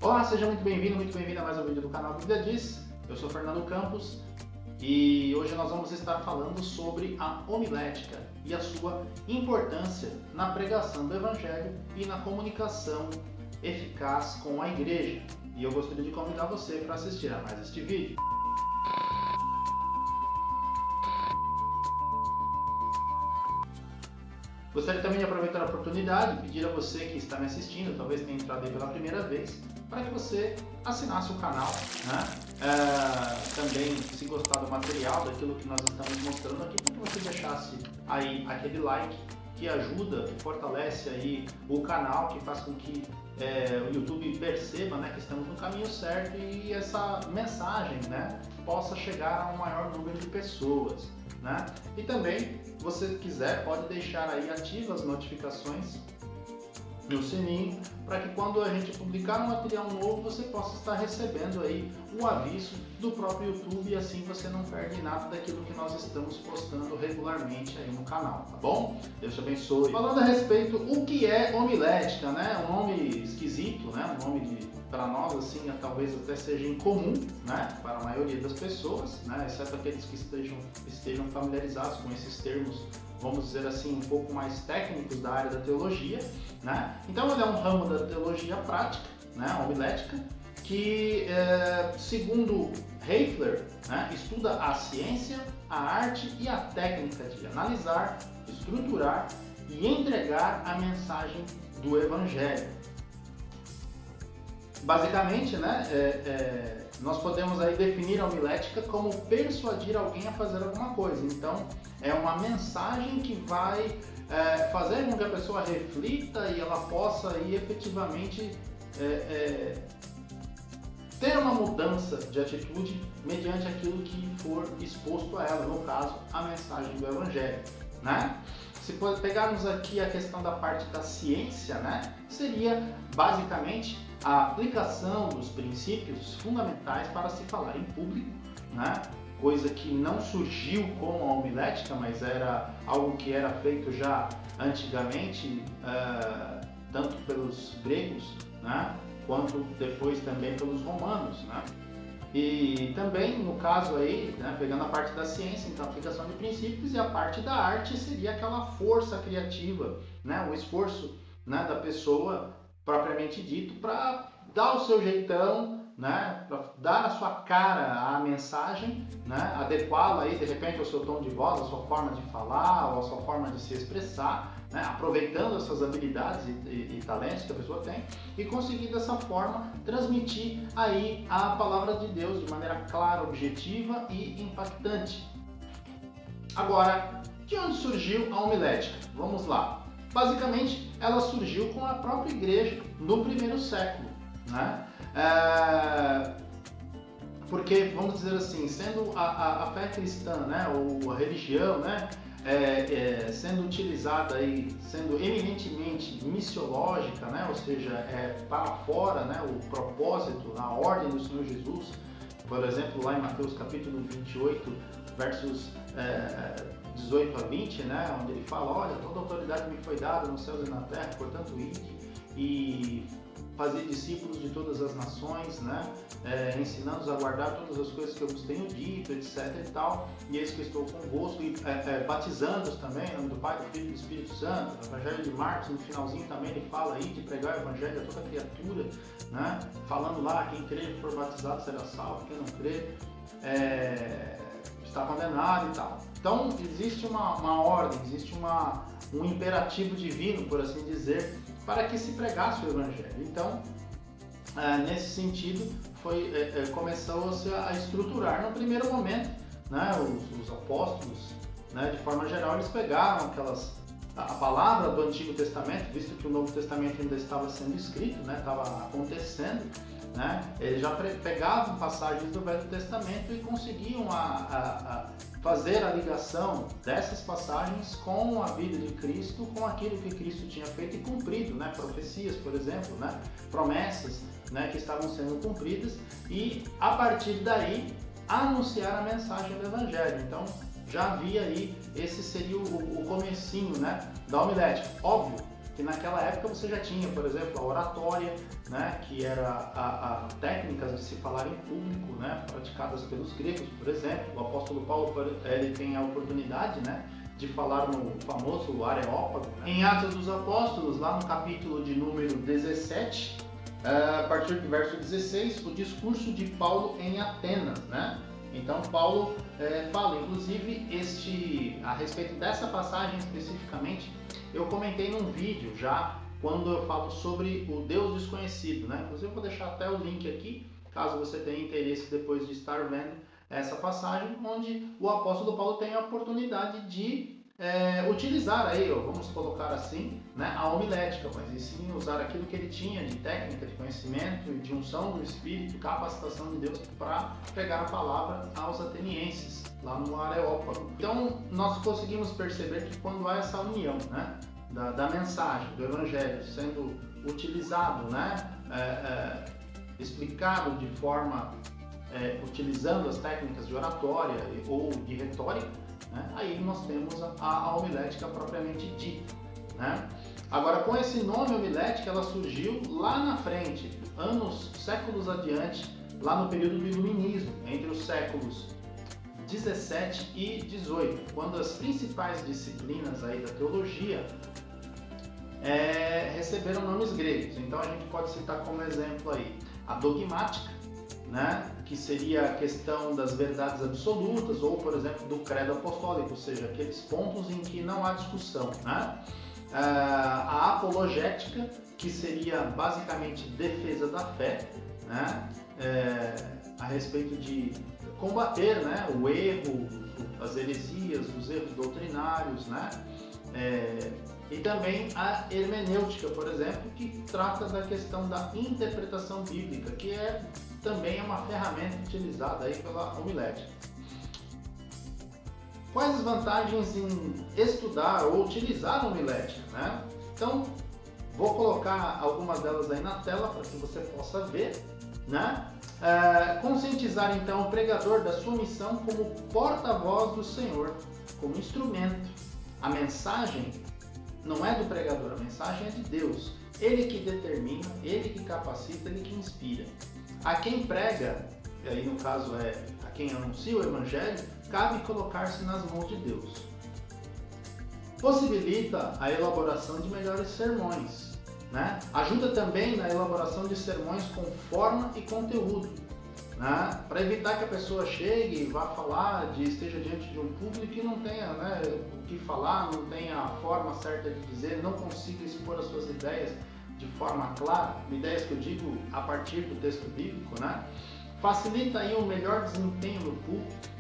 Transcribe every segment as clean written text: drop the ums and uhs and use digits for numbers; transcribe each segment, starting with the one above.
Olá, seja muito bem-vindo, muito bem-vinda a mais um vídeo do canal Bíblia Diz. Eu sou Fernando Campos e hoje nós vamos estar falando sobre a homilética e a sua importância na pregação do Evangelho e na comunicação eficaz com a igreja. E eu gostaria de convidar você para assistir a mais este vídeo. Gostaria também de aproveitar a oportunidade e pedir a você que está me assistindo, talvez tenha entrado aí pela primeira vez, para que você assinasse o canal, né? Também, se gostar do material, daquilo que nós estamos mostrando aqui, para que você deixasse aí aquele like que ajuda, que fortalece aí o canal, que faz com que o YouTube perceba, né, que estamos no caminho certo e essa mensagem, né, possa chegar a um maior número de pessoas. Né? E também, se você quiser, pode deixar aí ativas as notificações no sininho, para que quando a gente publicar um material novo, você possa estar recebendo aí o aviso do próprio YouTube e assim você não perde nada daquilo que nós estamos postando regularmente aí no canal, tá bom? Deus te abençoe. Falando a respeito, o que é homilética, né? Um nome esquisito, né? Um nome que para nós assim talvez até seja incomum, né? Para a maioria das pessoas, né? Exceto aqueles que estejam familiarizados com esses termos, vamos dizer assim, um pouco mais técnicos da área da teologia, né? Então ele é um ramo da teologia prática, né? Homilética, que segundo Heifler, né? Estuda a ciência, a arte e a técnica de analisar, estruturar e entregar a mensagem do Evangelho. Basicamente, né, nós podemos aí definir a homilética como persuadir alguém a fazer alguma coisa. Então, é uma mensagem que vai fazer com que a pessoa reflita e ela possa aí efetivamente ter uma mudança de atitude mediante aquilo que for exposto a ela, no caso, a mensagem do Evangelho, né? Se pegarmos aqui a questão da parte da ciência, né, seria basicamente a aplicação dos princípios fundamentais para se falar em público, né? Coisa que não surgiu como a homilética, mas era algo que era feito já antigamente, tanto pelos gregos, né? Quanto depois também pelos romanos, né? E também, no caso aí, né, pegando a parte da ciência, então a aplicação de princípios, e a parte da arte seria aquela força criativa, né, o esforço, né, da pessoa propriamente dito para dar o seu jeitão, né, para dar a sua cara à mensagem, né, adequá-la aí de repente ao seu tom de voz, à sua forma de falar, ou à sua forma de se expressar, né, aproveitando essas habilidades e talentos que a pessoa tem e conseguir dessa forma transmitir aí a palavra de Deus de maneira clara, objetiva e impactante. Agora, de onde surgiu a homilética? Vamos lá. Basicamente, ela surgiu com a própria igreja no primeiro século, né? Porque, vamos dizer assim, sendo a fé cristã, né, ou a religião, né, sendo utilizada aí, sendo eminentemente missiológica, né, ou seja, para fora, né, o propósito, a ordem do Senhor Jesus, por exemplo, lá em Mateus capítulo 28, versos 18 a 20, né, onde ele fala, olha, toda autoridade me foi dada nos céus e na terra, portanto, ide e fazer discípulos de todas as nações, né, ensinando-os a guardar todas as coisas que eu vos tenho dito, etc e tal, e eis que eu estou convosco, e batizando-os também, em nome do Pai, do Filho e do Espírito Santo. No Evangelho de Marcos, no finalzinho também, ele fala aí de pregar o Evangelho a toda criatura, né, falando lá, quem crer e for batizado será salvo, quem não crer está condenado e tal. Então, existe uma ordem, existe um imperativo divino, por assim dizer, para que se pregasse o Evangelho. Então, nesse sentido, começou-se a estruturar. No primeiro momento, né, os apóstolos, né, de forma geral, eles pegaram a palavra do Antigo Testamento, visto que o Novo Testamento ainda estava sendo escrito, né, estava acontecendo, né, eles já pegavam passagens do Velho Testamento e conseguiam fazer a ligação dessas passagens com a vida de Cristo, com aquilo que Cristo tinha feito e cumprido, né, profecias, por exemplo, né, promessas, né, que estavam sendo cumpridas, e a partir daí anunciar a mensagem do Evangelho. Então já havia aí, esse seria o comecinho, né, da homilética. Óbvio que naquela época você já tinha, por exemplo, a oratória, né, que era a técnicas de se falar em público, né, praticadas pelos gregos, por exemplo. O apóstolo Paulo, ele tem a oportunidade, né, de falar no famoso Areópago, né? Em Atos dos Apóstolos, lá no capítulo de número 17, a partir do verso 16, o discurso de Paulo em Atenas, né? Então Paulo fala, inclusive, a respeito dessa passagem especificamente, eu comentei num vídeo já, quando eu falo sobre o Deus desconhecido, né? Inclusive eu vou deixar até o link aqui, caso você tenha interesse depois de estar vendo essa passagem, onde o apóstolo Paulo tem a oportunidade de utilizar aí, vamos colocar assim, né, a homilética, mas e sim usar aquilo que ele tinha de técnica, de conhecimento, de unção do Espírito, capacitação de Deus para pregar a palavra aos atenienses, lá no Areópago. Então nós conseguimos perceber que quando há essa união, né, da mensagem, do Evangelho sendo utilizado, né, explicado de forma utilizando as técnicas de oratória ou de retórica, né, aí nós temos a homilética propriamente dita, né? Agora, com esse nome homilética, ela surgiu lá na frente, séculos adiante, lá no período do Iluminismo, entre os séculos 17 e 18, quando as principais disciplinas aí da teologia receberam nomes gregos. Então a gente pode citar como exemplo aí a dogmática, né, que seria a questão das verdades absolutas, ou por exemplo do credo apostólico, ou seja, aqueles pontos em que não há discussão, né? A apologética, que seria basicamente defesa da fé, né? A respeito de combater, né, o erro, as heresias, os erros doutrinários, né? E também a hermenêutica, por exemplo, que trata da questão da interpretação bíblica, que também é uma ferramenta utilizada aí pela homilética. Quais as vantagens em estudar ou utilizar a homilética, né? Então, vou colocar algumas delas aí na tela para que você possa ver, né? Conscientizar então o pregador da sua missão como porta-voz do Senhor, como instrumento. A mensagem não é do pregador, a mensagem é de Deus. Ele que determina, ele que capacita, ele que inspira. A quem prega, e aí no caso a quem anuncia o Evangelho, cabe colocar-se nas mãos de Deus. Possibilita a elaboração de melhores sermões, né? Ajuda também na elaboração de sermões com forma e conteúdo, né? Para evitar que a pessoa chegue e vá falar, esteja diante de um público e não tenha, né, o que falar, não tenha a forma certa de dizer, não consiga expor as suas ideias de forma clara, ideias que eu digo a partir do texto bíblico, né? Facilita aí um melhor desempenho no púlpito,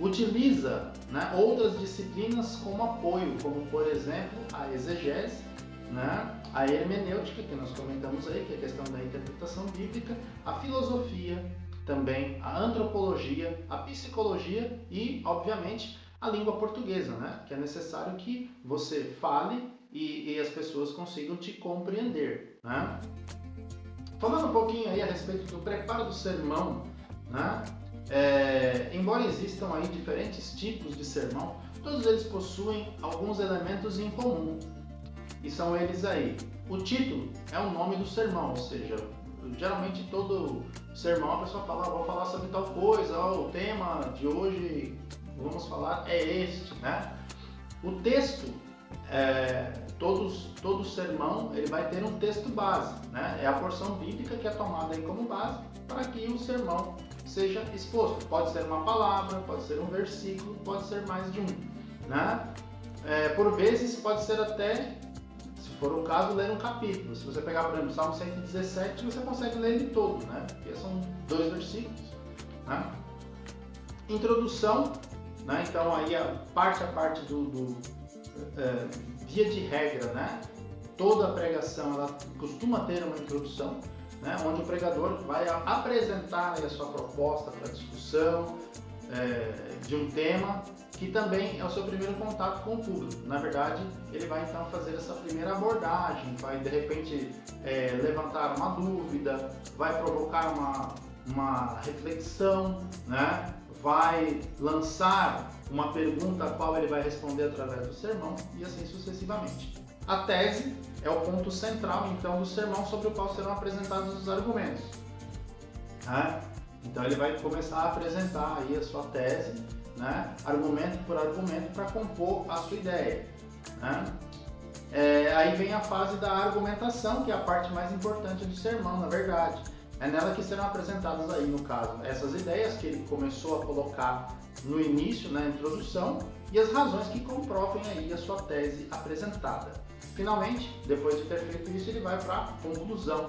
utiliza, né, outras disciplinas como apoio, como por exemplo a exegese, né, a hermenêutica, que nós comentamos aí, que é a questão da interpretação bíblica, a filosofia, também a antropologia, a psicologia e, obviamente, a língua portuguesa, né, que é necessário que você fale e as pessoas consigam te compreender, né? Falando um pouquinho aí a respeito do preparo do sermão, né? Embora existam aí diferentes tipos de sermão, todos eles possuem alguns elementos em comum. E são eles aí. O título é o nome do sermão, ou seja, geralmente todo sermão a pessoa fala, vou falar sobre tal coisa, o tema de hoje vamos falar é este, né? O texto, todo sermão ele vai ter um texto base, né? É a porção bíblica que é tomada aí como base para que o sermão seja exposto. Pode ser uma palavra, pode ser um versículo, pode ser mais de um, né? Por vezes pode ser até, se for o caso, ler um capítulo. Se você pegar, por exemplo, Salmo 117, você consegue ler ele todo, né? Porque são 2 versículos, né? Introdução, né? Então aí parte a parte via de regra, né? Toda a pregação ela costuma ter uma introdução, né? Onde o pregador vai apresentar a sua proposta para discussão de um tema que também é o seu primeiro contato com o público. Na verdade, ele vai então fazer essa primeira abordagem, vai de repente levantar uma dúvida, vai provocar uma reflexão, né? Vai lançar uma pergunta a qual ele vai responder através do sermão e assim sucessivamente. A tese é o ponto central, então, do sermão sobre o qual serão apresentados os argumentos. Então ele vai começar a apresentar aí a sua tese, né? Argumento por argumento, para compor a sua ideia. Aí vem a fase da argumentação, que é a parte mais importante do sermão, na verdade. É nela que serão apresentadas aí, no caso, essas ideias que ele começou a colocar no início, na introdução, e as razões que comprovem aí a sua tese apresentada. Finalmente, depois de ter feito isso, ele vai para a conclusão,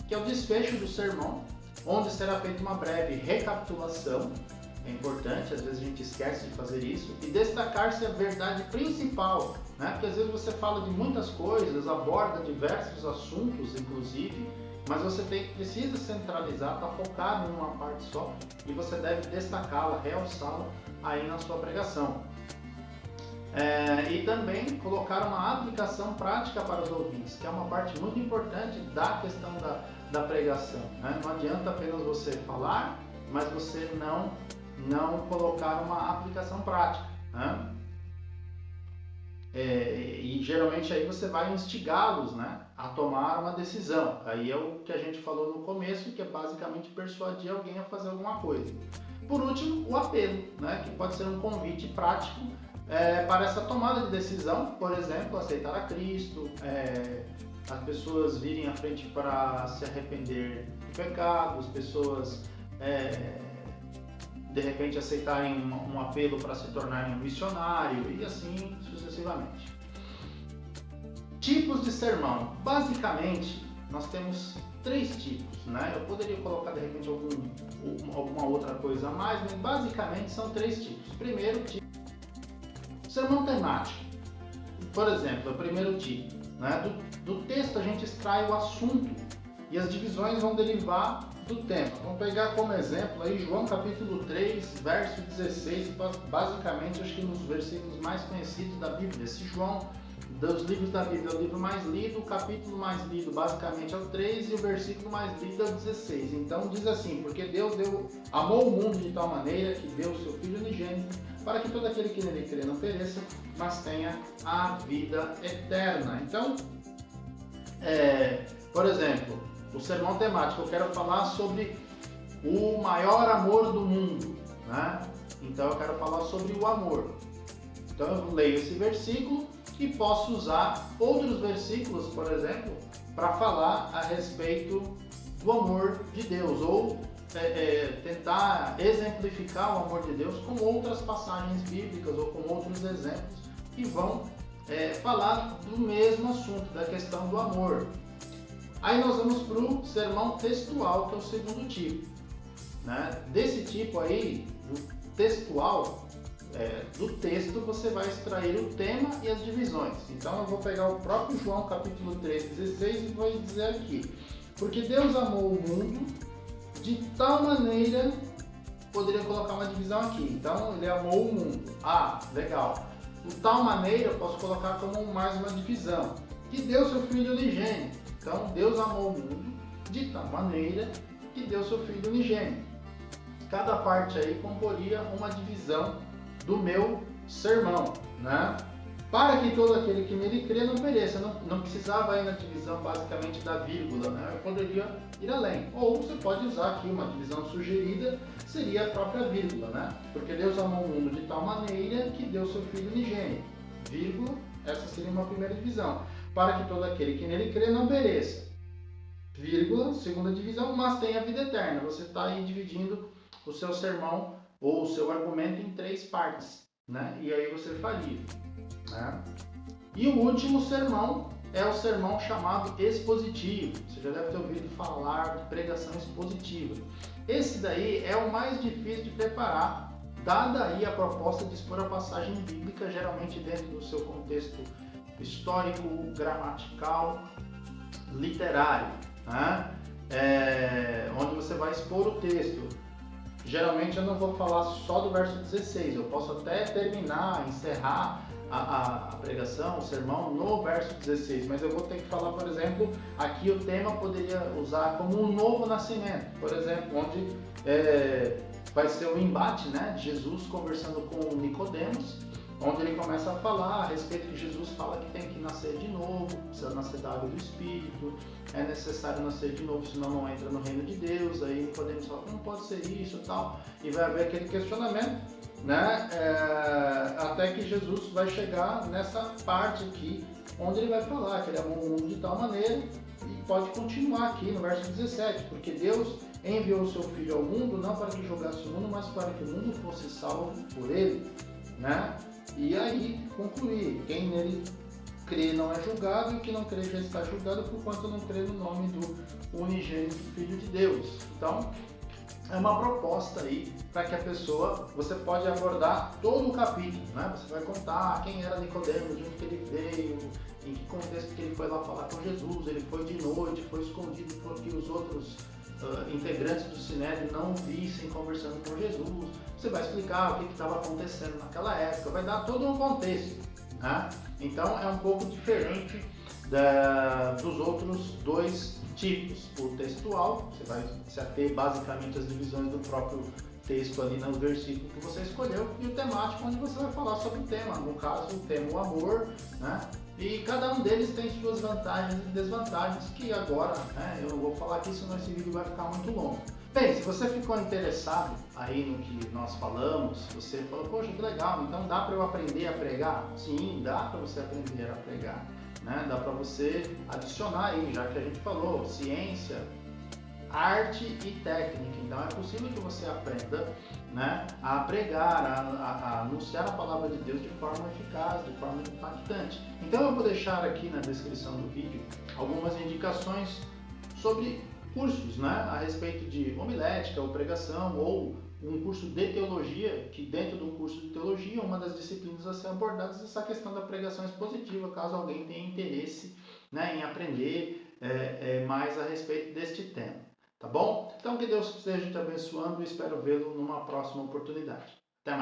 que é o desfecho do sermão, onde será feita uma breve recapitulação. É importante, às vezes a gente esquece de fazer isso, e destacar-se a verdade principal, né? Porque às vezes você fala de muitas coisas, aborda diversos assuntos, inclusive, mas você precisa centralizar, está focado em uma parte só, e você deve destacá-la, realçá-la aí na sua pregação. E também colocar uma aplicação prática para os ouvintes, que é uma parte muito importante da questão da pregação, né? Não adianta apenas você falar, mas você não colocar uma aplicação prática, né? E geralmente aí você vai instigá-los, né, a tomar uma decisão. Aí é o que a gente falou no começo, que é basicamente persuadir alguém a fazer alguma coisa. Por último, o apelo, né, que pode ser um convite prático para essa tomada de decisão, por exemplo, aceitar a Cristo, as pessoas virem à frente para se arrepender do pecado, as pessoas de repente aceitarem um apelo para se tornarem um missionário e assim sucessivamente. Tipos de sermão. Basicamente, nós temos 3 tipos, né? Eu poderia colocar de repente alguma outra coisa a mais, mas basicamente são 3 tipos. Primeiro tipo, sermão temático. Por exemplo, o primeiro tipo, né? Do texto a gente extrai o assunto e as divisões vão derivar do tema. Vamos pegar como exemplo aí João capítulo 3, verso 16, basicamente acho que um dos versículos mais conhecidos da Bíblia. Esse João, dos livros da Bíblia, é o livro mais lido, o capítulo mais lido basicamente é o 3 e o versículo mais lido é o 16. Então diz assim: porque Deus amou o mundo de tal maneira que deu o seu Filho unigênito, para que todo aquele que nele crê não pereça, mas tenha a vida eterna. Então, por exemplo, o sermão temático, eu quero falar sobre o maior amor do mundo, né? Então eu quero falar sobre o amor. Então eu leio esse versículo e posso usar outros versículos, por exemplo, para falar a respeito do amor de Deus, ou tentar exemplificar o amor de Deus com outras passagens bíblicas ou com outros exemplos que vão falar do mesmo assunto, da questão do amor. Aí nós vamos para o sermão textual, que é o segundo tipo, né? Desse tipo aí, do textual, do texto você vai extrair o tema e as divisões. Então eu vou pegar o próprio João capítulo 3, 16 e vou dizer aqui: porque Deus amou o mundo de tal maneira, poderia colocar uma divisão aqui, então ele amou o mundo. Legal. De tal maneira eu posso colocar como mais uma divisão, que deu seu Filho unigênito. Então, Deus amou o mundo de tal maneira que deu seu Filho unigênito. Cada parte aí comporia uma divisão do meu sermão, né? Para que todo aquele que nele crê não pereça. Não precisava ir na divisão basicamente da vírgula, né? Eu poderia ir além. Ou você pode usar aqui uma divisão sugerida, seria a própria vírgula, né? Porque Deus amou o mundo de tal maneira que deu seu Filho unigênito. Vírgula, essa seria uma primeira divisão. Para que todo aquele que nele crê não pereça. Vírgula, segunda divisão, mas tenha vida eterna. Você está aí dividindo o seu sermão ou o seu argumento em 3 partes, né? E aí você faria, né? E o último sermão é o sermão chamado expositivo. Você já deve ter ouvido falar de pregação expositiva. Esse daí é o mais difícil de preparar, dada aí a proposta de expor a passagem bíblica, geralmente dentro do seu contexto histórico, gramatical, literário, né? Onde você vai expor o texto. Geralmente eu não vou falar só do verso 16, eu posso até encerrar a pregação, o sermão no verso 16, mas eu vou ter que falar, por exemplo, aqui o tema poderia usar como um novo nascimento, por exemplo, onde vai ser o embate, né, de Jesus conversando com Nicodemos, onde ele começa a falar a respeito que Jesus fala que tem que nascer de novo, precisa nascer da água do Espírito, é necessário nascer de novo, senão não entra no reino de Deus. Aí podemos falar, não pode ser isso e tal, e vai haver aquele questionamento, né? Até que Jesus vai chegar nessa parte aqui, onde ele vai falar que ele amou o mundo de tal maneira, e pode continuar aqui no verso 17, porque Deus enviou o seu Filho ao mundo, não para que julgasse o mundo, mas para que o mundo fosse salvo por ele, né? E aí, concluir, quem nele crê não é julgado, e o que não crê já está julgado, porquanto não crê no nome do unigênito Filho de Deus. Então, é uma proposta aí para que a pessoa, você pode abordar todo o capítulo, né? Você vai contar quem era Nicodemo, de onde que ele veio, em que contexto que ele foi lá falar com Jesus, ele foi de noite, foi escondido para que os outros integrantes do Sinédrio não vissem conversando com Jesus. Você vai explicar o que estava acontecendo naquela época, vai dar todo um contexto, né? Então é um pouco diferente dos outros dois tipos. O textual, você vai se ater basicamente às divisões do próprio texto ali no versículo que você escolheu, e o temático, onde você vai falar sobre o tema, no caso o tema o amor, né? E cada um deles tem suas vantagens e desvantagens, que agora, né, eu não vou falar aqui, senão esse vídeo vai ficar muito longo. Bem, se você ficou interessado aí no que nós falamos, você falou, poxa, que legal, então dá para eu aprender a pregar? Sim, dá para você aprender a pregar, né? Dá para você adicionar aí, já que a gente falou, ciência, arte e técnica. Então é possível que você aprenda, né, a pregar, a anunciar a palavra de Deus de forma eficaz, de forma impactante. Então eu vou deixar aqui na descrição do vídeo algumas indicações sobre cursos, né, a respeito de homilética ou pregação, ou um curso de teologia, que dentro do curso de teologia, uma das disciplinas a ser abordadas é essa questão da pregação expositiva, caso alguém tenha interesse, né, em aprender mais a respeito deste tema. Tá bom? Então que Deus esteja te abençoando e espero vê-lo numa próxima oportunidade. Até mais!